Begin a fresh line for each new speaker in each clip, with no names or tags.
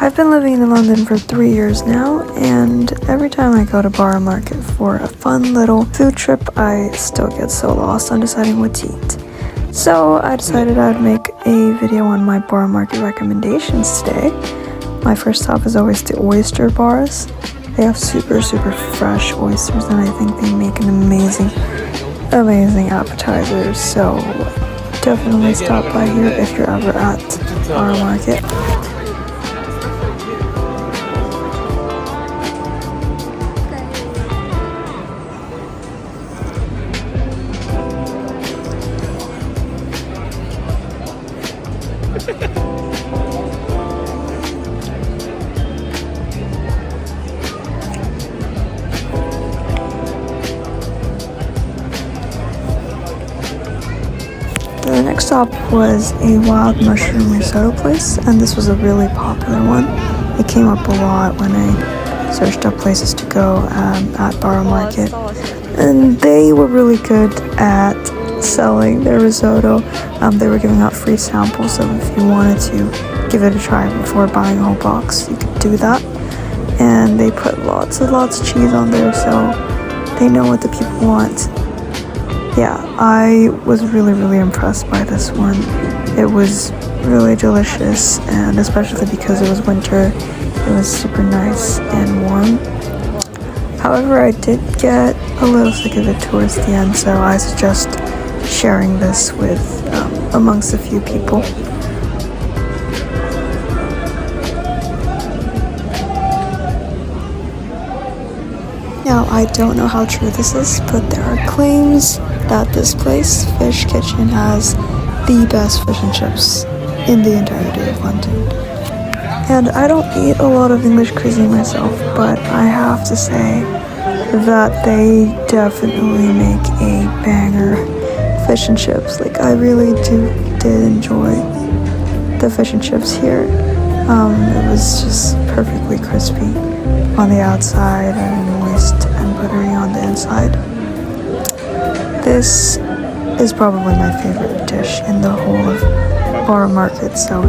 I've been living in London for 3 years now, and every time I go to Borough Market for a fun little food trip, I still get so lost on deciding what to eat. So I decided I'd make a video on my Borough Market recommendations today. My first stop is always the oyster bars. They have super fresh oysters, and I think they make an amazing appetizers. So definitely stop by here if you're ever at Borough Market. The next stop was a wild mushroom risotto place, and this was a really popular one. It came up a lot when I searched up places to go at Borough Market, and they were really good at selling their risotto. They were giving out free samples, so if you wanted to give it a try before buying a whole box, you could do that. And they put lots of cheese on there, so they know what the people want. Yeah, I was really impressed by this one. It was really delicious, and especially because it was winter, it was super nice and warm. However, I did get a little sick of it towards the end, so I suggest sharing this with amongst a few people. Now, I don't know how true this is, but there are claims that this place, Fish Kitchen, has the best fish and chips in the entirety of London. And I don't eat a lot of English cuisine myself, but I have to say that they definitely make a banger fish and chips. Like, I really did enjoy the fish and chips here. It was just perfectly crispy on the outside and moist and buttery on the inside. This is probably my favorite dish in the whole of Borough Market, so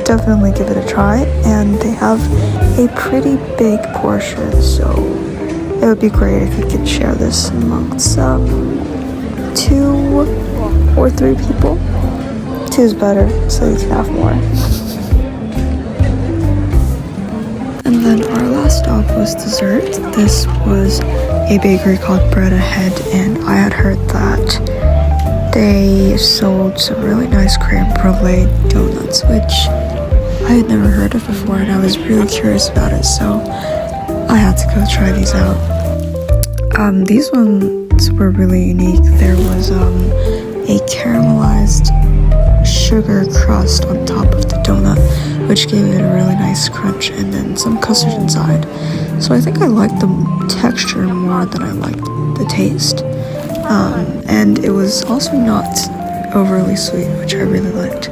definitely give it a try. And they have a pretty big portion, so it would be great if you could share this amongst 2 or 3 people. 2 is better, so you can have more. And then our last stop was dessert. This was a bakery called Borough, and I had heard that they sold some really nice creme brulee donuts, which I had never heard of before, and I was really curious about it, so I had to go try these out. These ones were really unique. There was a caramelized sugar crust on top of the donut, which gave it a really nice crunch, and then some custard inside. So I think I liked the texture more than I liked the taste. And it was also not overly sweet, which I really liked.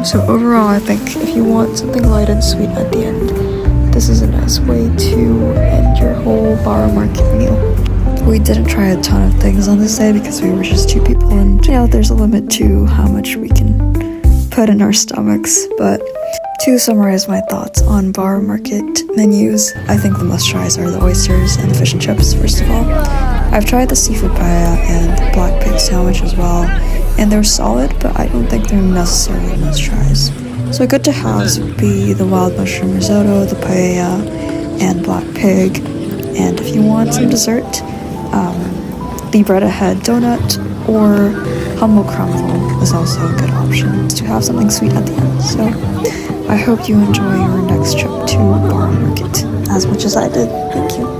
So overall, I think if you want something light and sweet at the end, this is a nice way to end your whole Borough Market meal. We didn't try a ton of things on this day because we were just 2 people, and there's a limit to how much we can put in our stomachs. But to summarize my thoughts on Borough Market menus, I think the must-tries are the oysters and the fish and chips, first of all. I've tried the seafood paella and the black pig sandwich as well, and they're solid, but I don't think they're necessarily must-tries. So good to haves would be the wild mushroom risotto, the paella, and black pig. And if you want some dessert, the Borough donut or humble crumble is also a good option to have something sweet at the end. So I hope you enjoy your next trip to Borough Market as much as I did. Thank you.